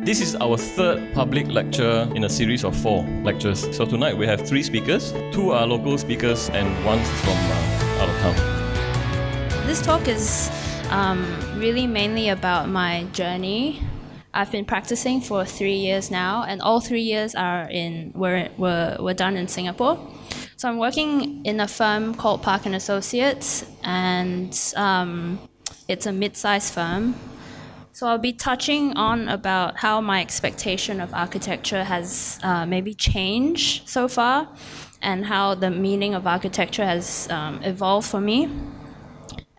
This is our third public lecture in a series of 4 lectures. So tonight we have 3 speakers. 2 are local speakers and 1 is from out of town. This talk is really mainly about my journey. I've been practicing for 3 years now, and all 3 years were done in Singapore. So I'm working in a firm called Park & Associates, and it's a mid-sized firm. So I'll be touching on about how my expectation of architecture has maybe changed so far, and how the meaning of architecture has evolved for me.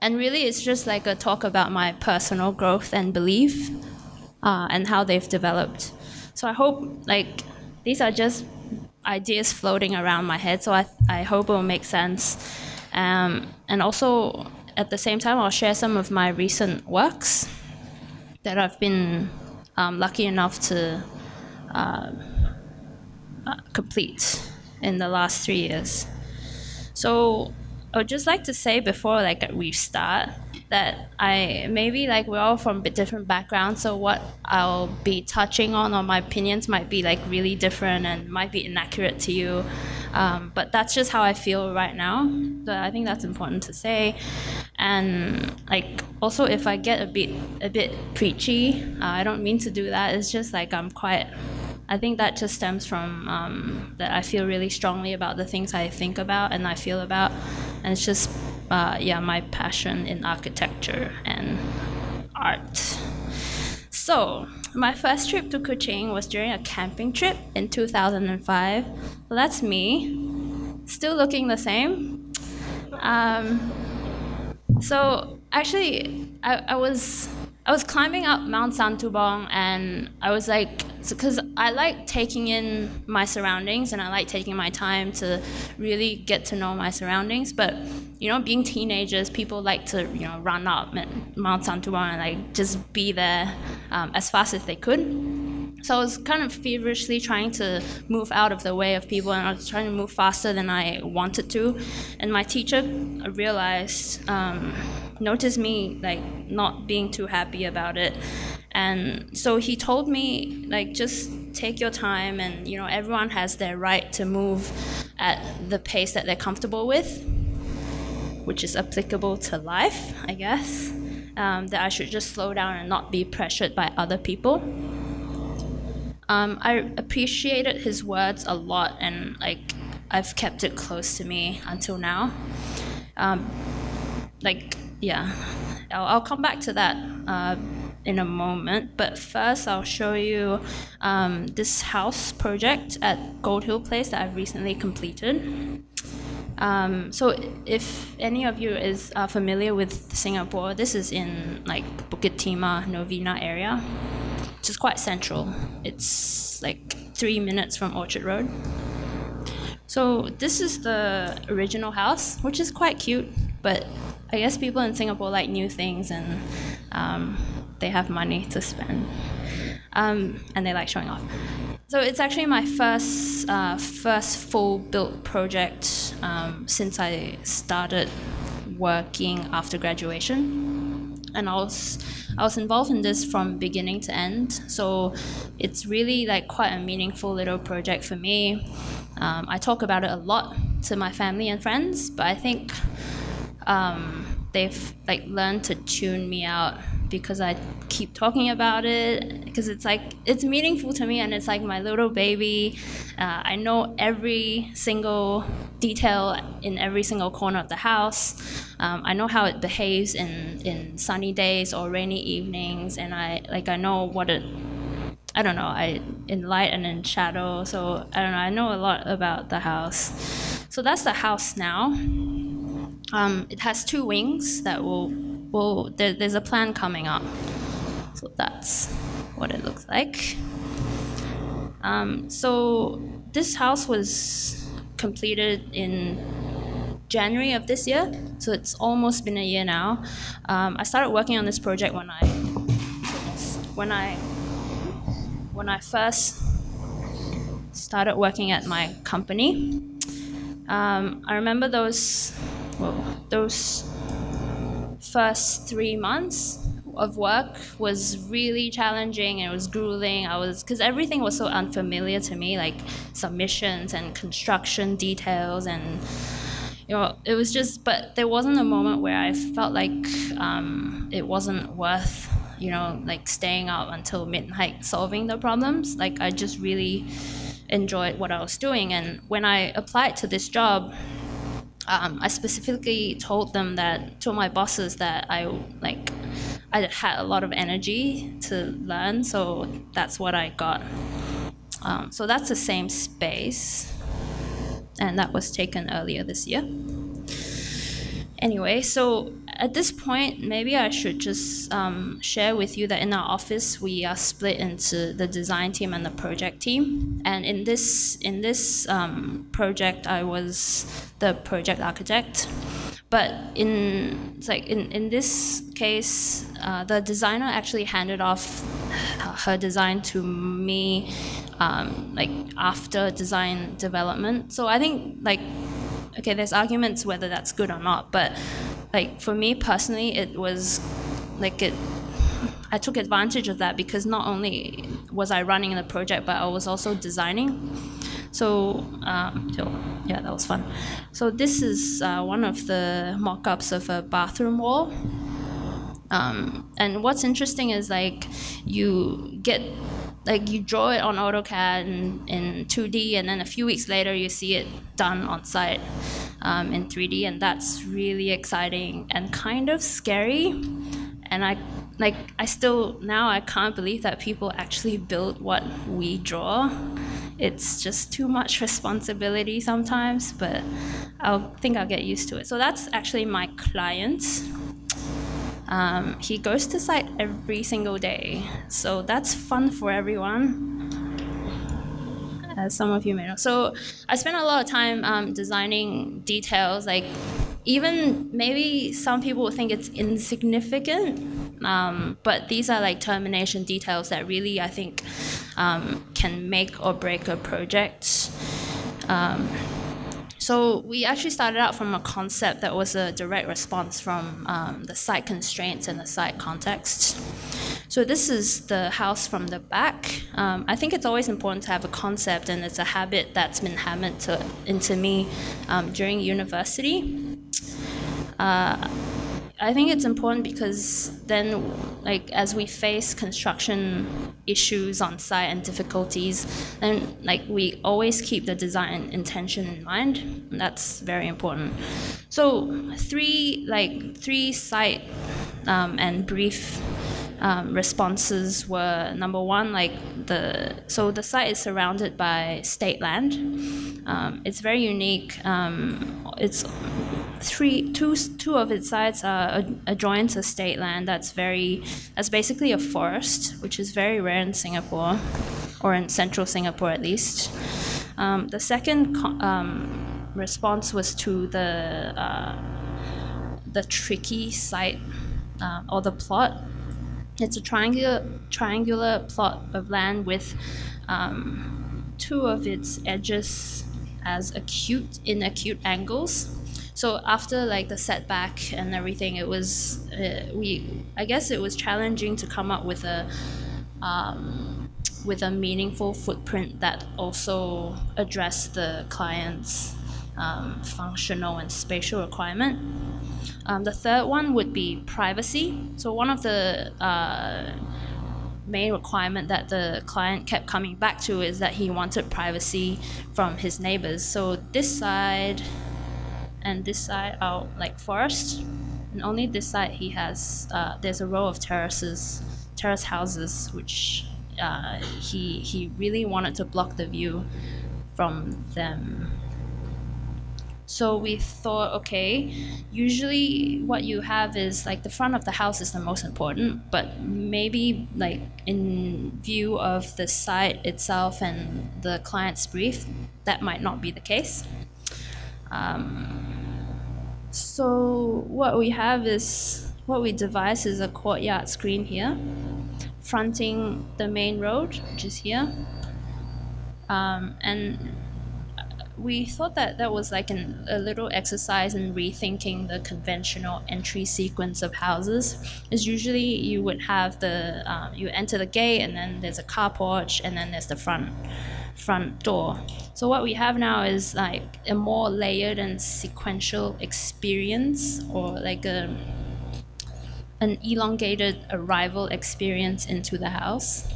And really it's just like a talk about my personal growth and belief and how they've developed. So I hope these are just ideas floating around my head, so I hope it will make sense. And also at the same time I'll share some of my recent works that I've been lucky enough to complete in the last 3 years. So I would just like to say before we start that we're all from different backgrounds, so what I'll be touching on or my opinions might be really different and might be inaccurate to you. But that's just how I feel right now. So I think that's important to say. And also if I get a bit preachy, I don't mean to do that. It's just I think that just stems from that I feel really strongly about the things I think about and I feel about. And it's just my passion in architecture and art. So my first trip to Kuching was during a camping trip in 2005. Well, that's me, still looking the same. So actually, I was climbing up Mount Santubong, and I was because I like taking in my surroundings and I like taking my time to really get to know my surroundings. But being teenagers, people like to run up Mount Santubong and just be there as fast as they could. So I was kind of feverishly trying to move out of the way of people, and I was trying to move faster than I wanted to. And my teacher noticed me not being too happy about it. And so he told me just take your time, and everyone has their right to move at the pace that they're comfortable with, which is applicable to life, I guess. That I should just slow down and not be pressured by other people. I appreciated his words a lot, and I've kept it close to me until now. I'll come back to that in a moment, but first I'll show you this house project at Gold Hill Place that I've recently completed. So if any of you are familiar with Singapore, this is in Bukit Timah, Novena area, which is quite central. It's 3 minutes from Orchard Road. So this is the original house, which is quite cute, but I guess people in Singapore like new things, and they have money to spend, and they like showing off. So it's actually my first full built project since I started working after graduation, and I was involved in this from beginning to end. So it's really quite a meaningful little project for me. I talk about it a lot to my family and friends, but I think they've learned to tune me out because I keep talking about it, because it's meaningful to me, and it's my little baby. I know every single detail in every single corner of the house. I know how it behaves in sunny days or rainy evenings, and I know what it, I don't know, in light and in shadow. So I don't know, I know a lot about the house. So that's the house now. It has 2 wings that there's a plan coming up. So that's what it looks like. So this house was completed in January of this year, so it's almost been a year now. I started working on this project when I first started working at my company. I remember those first 3 months of work was really challenging and it was grueling. Because everything was so unfamiliar to me, like submissions and construction details, and it was just. But there wasn't a moment where I felt like it wasn't worth, like staying out until midnight solving the problems. Like I just really enjoyed what I was doing, and when I applied to this job, I specifically told my bosses that I had a lot of energy to learn, so that's what I got. So that's the same space, and that was taken earlier this year. Anyway, so at this point, maybe I should just share with you that in our office, we are split into the design team and the project team. And in this project, I was the project architect. But in this case, the designer actually handed off her design to me, after design development. So I think okay, there's arguments whether that's good or not, but for me personally, it was I took advantage of that because not only was I running the project, but I was also designing. So yeah, that was fun. So this is one of the mock-ups of a bathroom wall. And what's interesting is you draw it on AutoCAD in 2D, and then a few weeks later you see it done on site in 3D, and that's really exciting and kind of scary. And I can't believe that people actually build what we draw. It's just too much responsibility sometimes, but I think I'll get used to it. So that's actually my client. He goes to site every single day, so that's fun for everyone, as some of you may know. So I spent a lot of time designing details, even maybe some people would think it's insignificant, but these are termination details that really, I think, can make or break a project. So we actually started out from a concept that was a direct response from the site constraints and the site context. So this is the house from the back. I think it's always important to have a concept, and it's a habit that's been hammered into me during university. I think it's important because then, as we face construction issues on site and difficulties, then we always keep the design intention in mind. And that's very important. So three site and brief responses were: number one, the site is surrounded by state land. It's very unique. It's two of its sides are adjoined to state land. That's basically a forest, which is very rare in Singapore, or in central Singapore at least. The second response was to the tricky site or the plot. It's a triangular plot of land with two of its edges as acute angles. So after the setback and everything, it was I guess it was challenging to come up with a meaningful footprint that also addressed the client's functional and spatial requirement. The third one would be privacy. So one of the main requirement that the client kept coming back to is that he wanted privacy from his neighbors. So this side and this side are forest, and only this side he has there's a row of terrace houses, which he really wanted to block the view from them. So we thought, okay, usually what you have is the front of the house is the most important, but maybe in view of the site itself and the client's brief, that might not be the case. So what we devised is a courtyard screen here, fronting the main road, which is here. And we thought that that was like a little exercise in rethinking the conventional entry sequence of houses. Is usually you would have you enter the gate, and then there's a car porch, and then there's the front door. So what we have now is like a more layered and sequential experience, or like an elongated arrival experience into the house.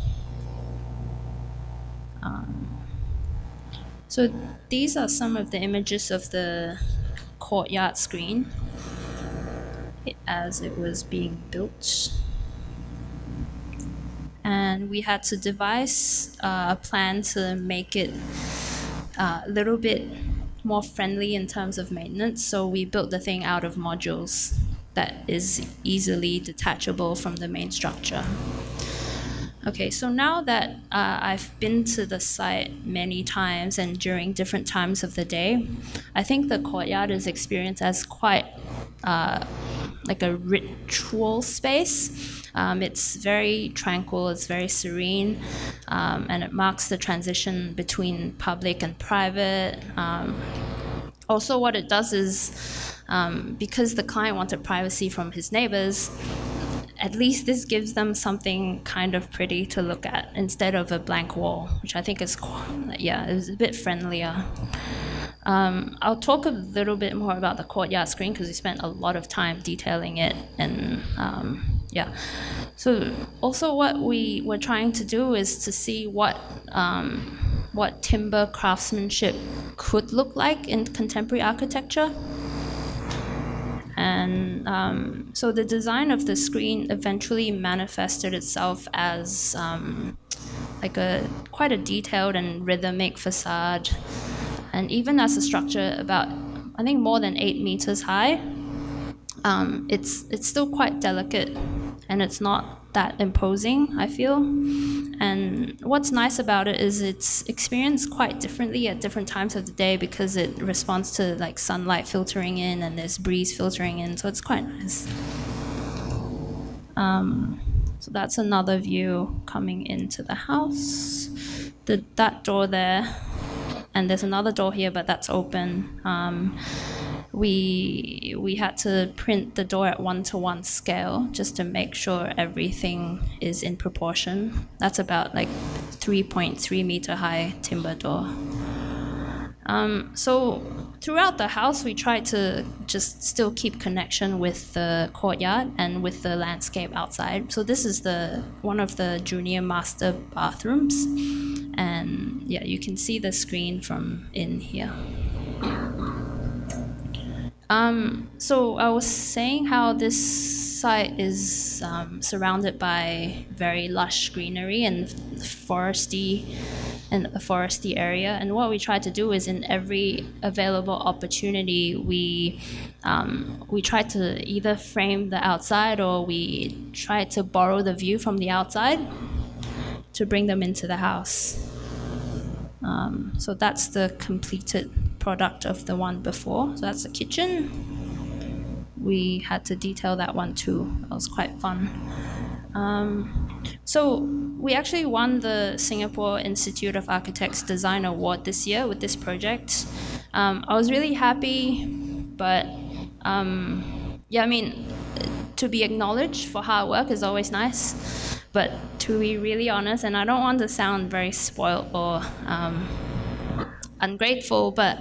So these are some of the images of the courtyard screen as it was being built. And we had to devise a plan to make it a little bit more friendly in terms of maintenance. So we built the thing out of modules that is easily detachable from the main structure. Okay, so now that I've been to the site many times and during different times of the day, I think the courtyard is experienced as quite like a ritual space. It's very tranquil, it's very serene, and it marks the transition between public and private. Also, what it does is, because the client wanted privacy from his neighbors, at least this gives them something kind of pretty to look at instead of a blank wall, which I think is, is a bit friendlier. I'll talk a little bit more about the courtyard screen because we spent a lot of time detailing it, and So also what we were trying to do is to see what timber craftsmanship could look like in contemporary architecture. And so the design of the screen eventually manifested itself as like quite a detailed and rhythmic facade, and even as a structure about, I think, more than 8 meters high. It's still quite delicate, and it's not that imposing, I feel. And what's nice about it is it's experienced quite differently at different times of the day because it responds to like sunlight filtering in and there's breeze filtering in, so it's quite nice. So that's another view coming into the house. That door there, and there's another door here, but that's open. We had to print the door at 1:1 scale just to make sure everything is in proportion. That's about like 3.3 meter high timber door. So throughout the house, we tried to just still keep connection with the courtyard and with the landscape outside. So this is one of the junior master bathrooms, and yeah, you can see the screen from in here. So I was saying how this site is surrounded by very lush greenery and foresty area, and what we try to do is in every available opportunity we try to either frame the outside or we try to borrow the view from the outside to bring them into the house. So that's the completed product of the one before. So that's the kitchen. We had to detail that one too. That was quite fun. So we actually won the Singapore Institute of Architects Design Award this year with this project. I was really happy, but I mean, to be acknowledged for hard work is always nice. But to be really honest, and I don't want to sound very spoiled or ungrateful, but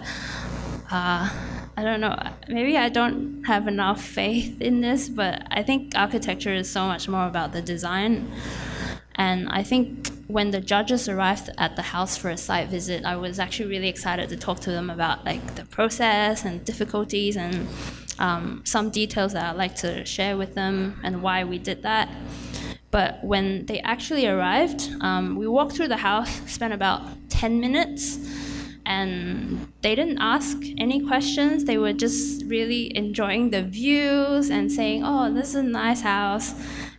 I don't know, maybe I don't have enough faith in this, but I think architecture is so much more about the design. And I think when the judges arrived at the house for a site visit, I was actually really excited to talk to them about like the process and difficulties and some details that I'd like to share with them and why we did that. But when they actually arrived, we walked through the house, spent about 10 minutes, and they didn't ask any questions. They were just really enjoying the views and saying, oh, this is a nice house.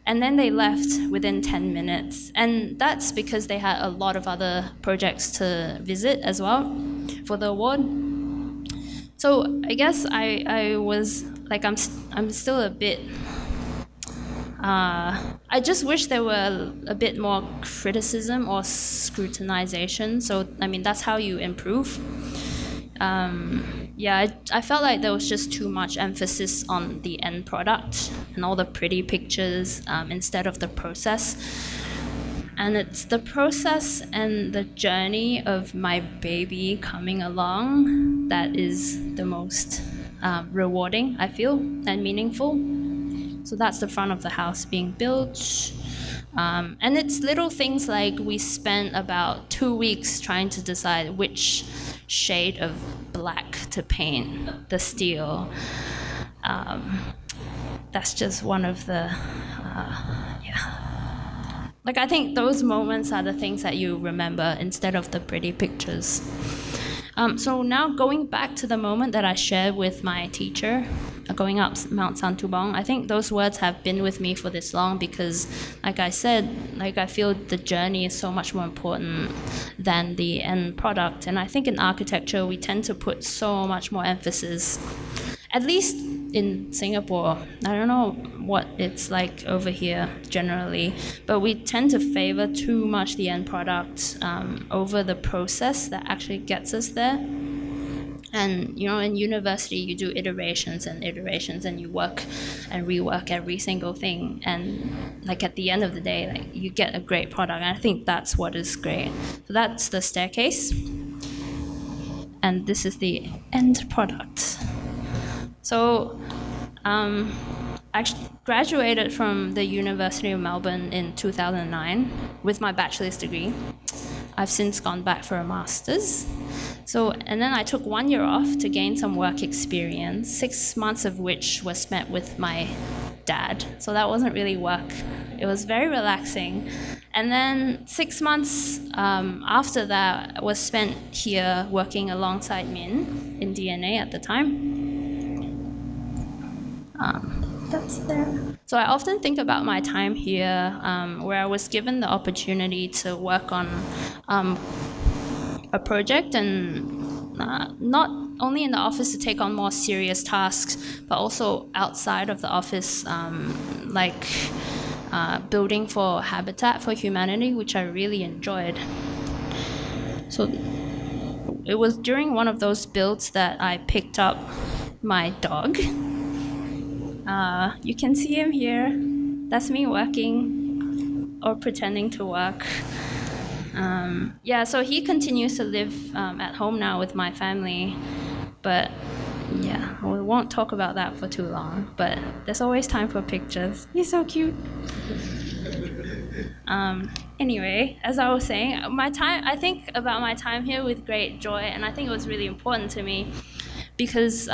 And then they left within 10 minutes. And that's because they had a lot of other projects to visit as well for the award. So I guess I was like, I'm still a bit, I just wish there were a bit more criticism or scrutinization. So, I mean, that's how you improve. I felt like there was just too much emphasis on the end product and all the pretty pictures instead of the process. And it's the process and the journey of my baby coming along that is the most rewarding, I feel, and meaningful. So that's the front of the house being built. And it's little things like we spent about 2 weeks trying to decide which shade of black to paint the steel. That's just one of the, Like, I think those moments are the things that you remember instead of the pretty pictures. So now going back to the moment that I shared with my teacher, going up Mount Santubong, I think those words have been with me for this long because, like I said, I feel the journey is so much more important than the end product. And I think in architecture, we tend to put so much more emphasis, at least in Singapore. I don't know what it's like over here generally, but we tend to favor too much the end product over the process that actually gets us there. And in university you do iterations and you work and rework every single thing, and at the end of the day you get a great product, and I think that's what is great. So that's the staircase, and this is the end product. So I graduated from the University of Melbourne in 2009 with my bachelor's degree. I've since gone back for a master's. And then I took 1 year off to gain some work experience, 6 months of which was spent with my dad. So that wasn't really work. It was very relaxing. And then 6 months after that was spent here working alongside Min in DNA at the time. That's there. So I often think about my time here, where I was given the opportunity to work on a project, and not only in the office to take on more serious tasks, but also outside of the office, building for Habitat for Humanity, which I really enjoyed. So it was during one of those builds that I picked up my dog. You can see him here. That's me working or pretending to work. So he continues to live at home now with my family, but we won't talk about that for too long, but there's always time for pictures. He's so cute. Anyway, as I was saying, I think about my time here with great joy, and I think it was really important to me because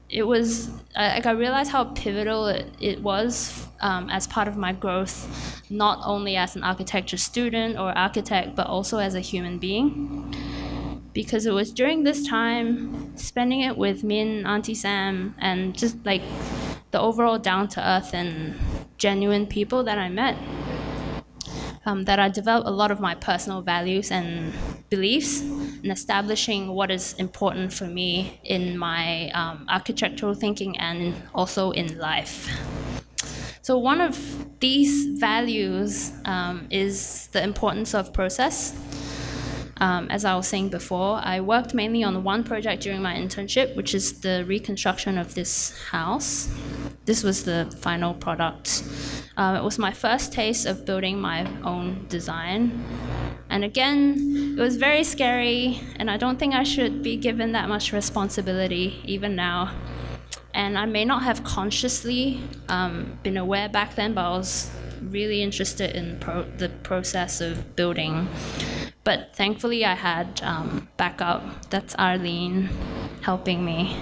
it was, I realized how pivotal it was as part of my growth, not only as an architecture student or architect, but also as a human being. Because it was during this time, spending it with Min, Auntie Sam, and just the overall down-to-earth and genuine people that I met, that I developed a lot of my personal values and beliefs in establishing what is important for me in my architectural thinking and also in life. So one of these values is the importance of process. As I was saying before, I worked mainly on one project during my internship, which is the reconstruction of this house. This was the final product. It was my first taste of building my own design. And again, it was very scary, and I don't think I should be given that much responsibility, even now. And I may not have consciously been aware back then, but I was really interested in the process of building. But thankfully, I had backup. That's Arlene helping me.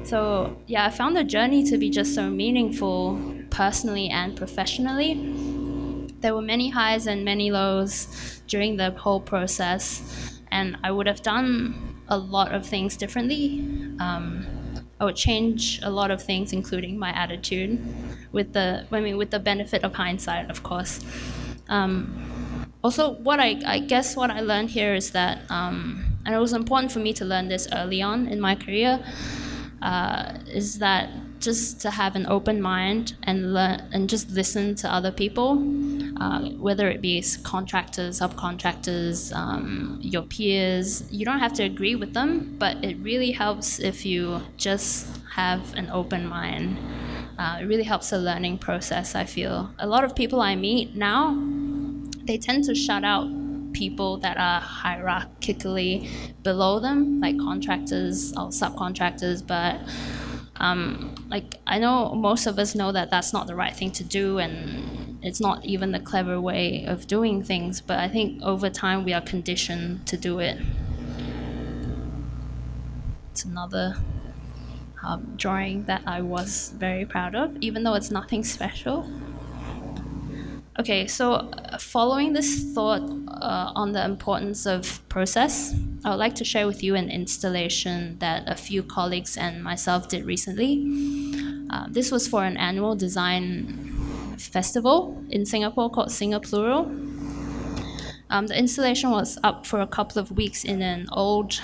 So I found the journey to be just so meaningful, personally and professionally. There were many highs and many lows during the whole process, and I would have done a lot of things differently. I would change a lot of things, including my attitude, with the benefit of hindsight, of course. Also, what I learned here is that, and it was important for me to learn this early on in my career, is that just to have an open mind and learn and just listen to other people. whether it be contractors, subcontractors, your peers. You don't have to agree with them, but it really helps if you just have an open mind. It really helps the learning process, I feel. A lot of people I meet now, they tend to shut out people that are hierarchically below them, like contractors or subcontractors, but I know most of us know that that's not the right thing to do, and it's not even the clever way of doing things, but I think over time we are conditioned to do it. It's another drawing that I was very proud of, even though it's nothing special. Okay, so following this thought on the importance of process, I would like to share with you an installation that a few colleagues and myself did recently. This was for an annual design festival in Singapore called Singaplural. The installation was up for a couple of weeks in an old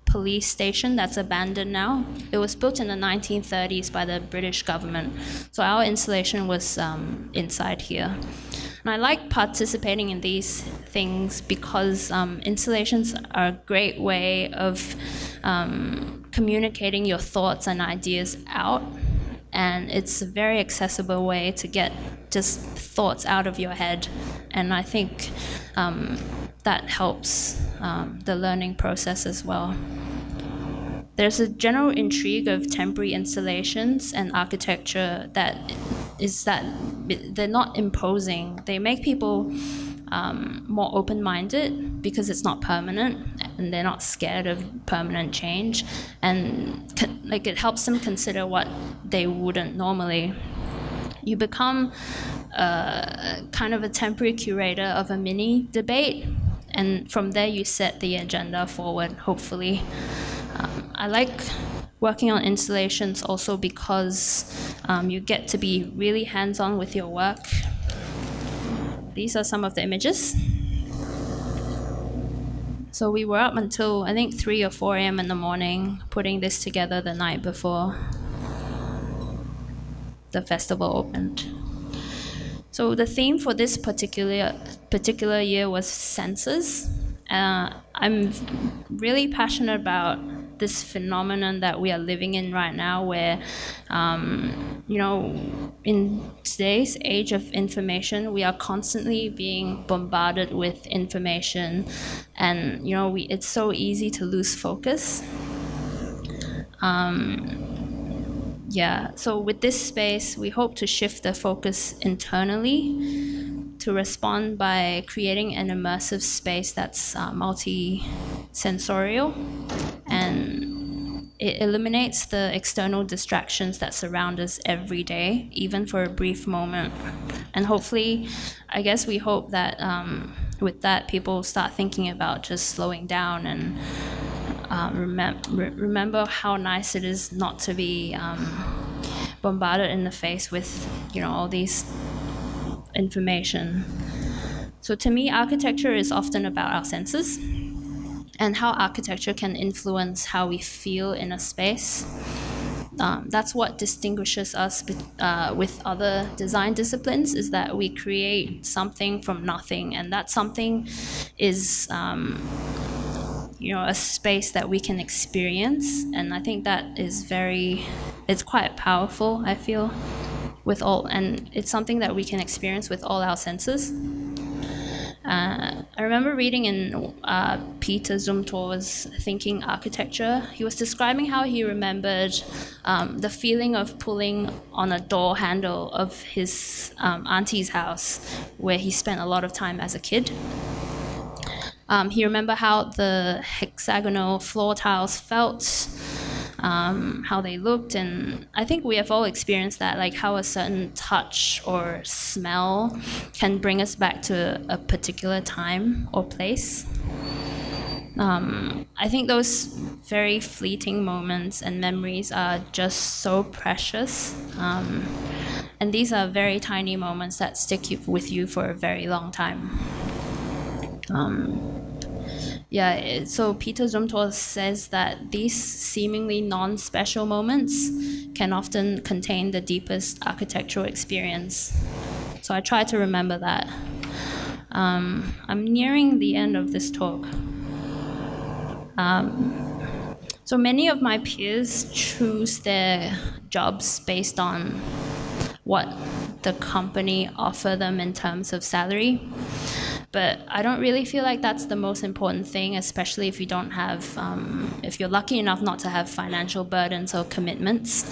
police station that's abandoned now. It was built in the 1930s by the British government. So our installation was inside here. And I like participating in these things because installations are a great way of communicating your thoughts and ideas out. And it's a very accessible way to get just thoughts out of your head. And I think that helps the learning process as well. There's a general intrigue of temporary installations and architecture that they're not imposing. They make people more open-minded because it's not permanent and they're not scared of permanent change, and it helps them consider what they wouldn't normally. You become kind of a temporary curator of a mini debate, and from there you set the agenda forward, hopefully. I like working on installations also because you get to be really hands-on with your work. These are some of the images. So we were up until, I think, 3 or 4 a.m. in the morning, putting this together the night before the festival opened. So the theme for this particular year was senses. I'm really passionate about this phenomenon that we are living in right now, where, in today's age of information, we are constantly being bombarded with information, and it's so easy to lose focus. So with this space, we hope to shift the focus internally to respond by creating an immersive space that's multi-sensorial, and it eliminates the external distractions that surround us every day, even for a brief moment. And hopefully, I guess we hope that with that, people start thinking about just slowing down and remember how nice it is not to be bombarded in the face with all these information. So to me, architecture is often about our senses and how architecture can influence how we feel in a space. That's what distinguishes us with other design disciplines, is that we create something from nothing, and that something is a space that we can experience. And I think that is it's quite powerful, I feel, and it's something that we can experience with all our senses. I remember reading in Peter Zumthor's Thinking Architecture, he was describing how he remembered the feeling of pulling on a door handle of his auntie's house, where he spent a lot of time as a kid. He remembered how the hexagonal floor tiles felt, how they looked, and I think we have all experienced that, like how a certain touch or smell can bring us back to a particular time or place. I think those very fleeting moments and memories are just so precious, and these are very tiny moments that stick with you for a very long time. So Peter Zumthor says that these seemingly non-special moments can often contain the deepest architectural experience. So I try to remember that. I'm nearing the end of this talk. So many of my peers choose their jobs based on what the company offer them in terms of salary. But I don't really feel like that's the most important thing, especially if you don't have, if you're lucky enough not to have financial burdens or commitments.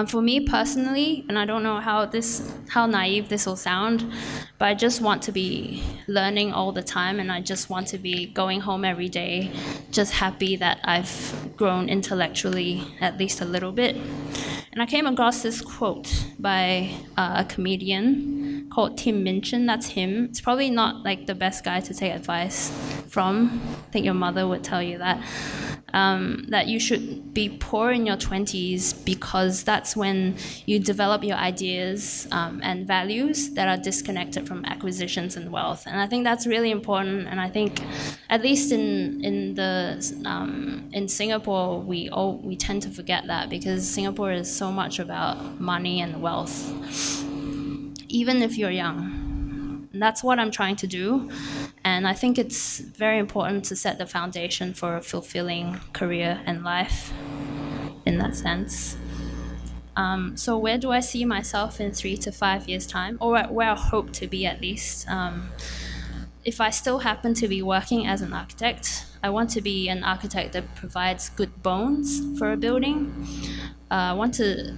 For me personally, and I don't know how naive this will sound, but I just want to be learning all the time, and I just want to be going home every day, just happy that I've grown intellectually at least a little bit. And I came across this quote by a comedian called Tim Minchin. That's him. It's probably not like the best guy to take advice from. I think your mother would tell you that. That you should be poor in your 20s because that's when you develop your ideas and values that are disconnected from acquisitions and wealth. And I think that's really important. And I think, at least in Singapore, we tend to forget that because Singapore is so much about money and wealth, even if you're young. And that's what I'm trying to do. And I think it's very important to set the foundation for a fulfilling career and life in that sense. So where do I see myself in 3 to 5 years' time, or where I hope to be at least? If I still happen to be working as an architect, I want to be an architect that provides good bones for a building. I want to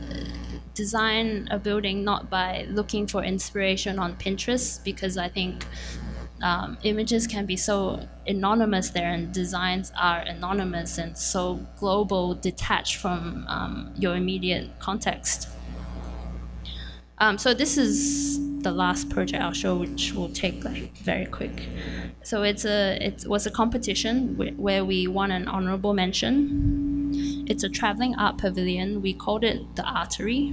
design a building not by looking for inspiration on Pinterest, because I think images can be so anonymous there, and designs are anonymous and so global, detached from your immediate context. So this is the last project I'll show, which will take like very quick. So it was a competition where we won an honorable mention. It's a traveling art pavilion. We called it the Artery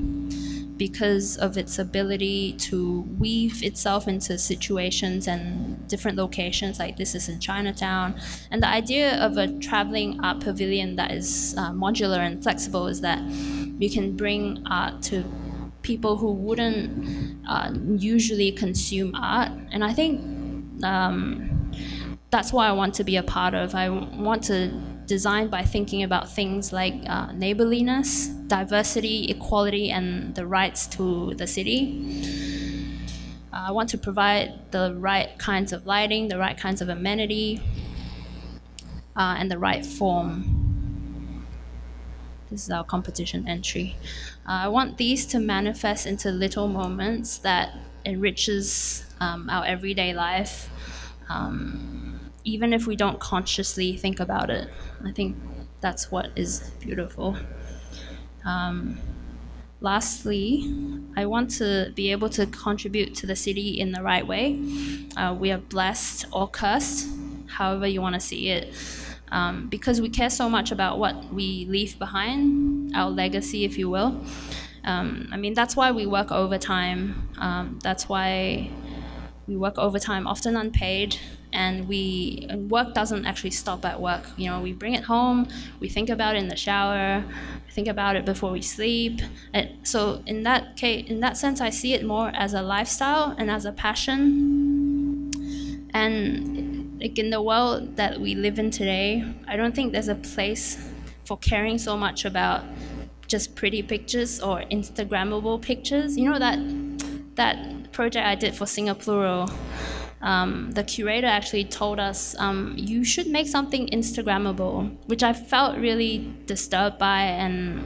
because of its ability to weave itself into situations and different locations, like this is in Chinatown. And the idea of a traveling art pavilion that is modular and flexible is that you can bring art to people who wouldn't usually consume art. And I think that's what I want to be a part of. I want to design by thinking about things like neighborliness, diversity, equality, and the rights to the city. I want to provide the right kinds of lighting, the right kinds of amenity, and the right form. This is our competition entry. I want these to manifest into little moments that enriches our everyday life, even if we don't consciously think about it. I think that's what is beautiful. Lastly, I want to be able to contribute to the city in the right way. We are blessed or cursed, however you want to see it, because we care so much about what we leave behind, our legacy, if you will. I mean, that's why we work overtime. That's why we work overtime, often unpaid, and work doesn't actually stop at work. You know, we bring it home, we think about it in the shower, we think about it before we sleep. So in that sense, I see it more as a lifestyle and as a passion. And like in the world that we live in today, I don't think there's a place for caring so much about just pretty pictures or Instagrammable pictures. You know that project I did for Singapore, the curator actually told us, you should make something Instagrammable, which I felt really disturbed by, and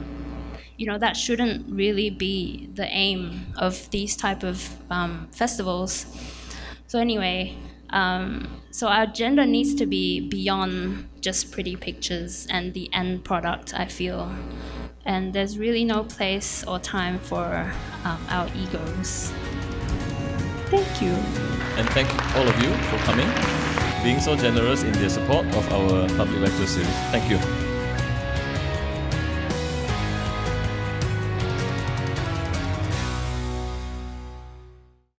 you know, that shouldn't really be the aim of these type of festivals. So anyway, so our agenda needs to be beyond just pretty pictures and the end product, I feel. And there's really no place or time for our egos. Thank you. And thank all of you for coming, being so generous in their support of our public lecture series. Thank you.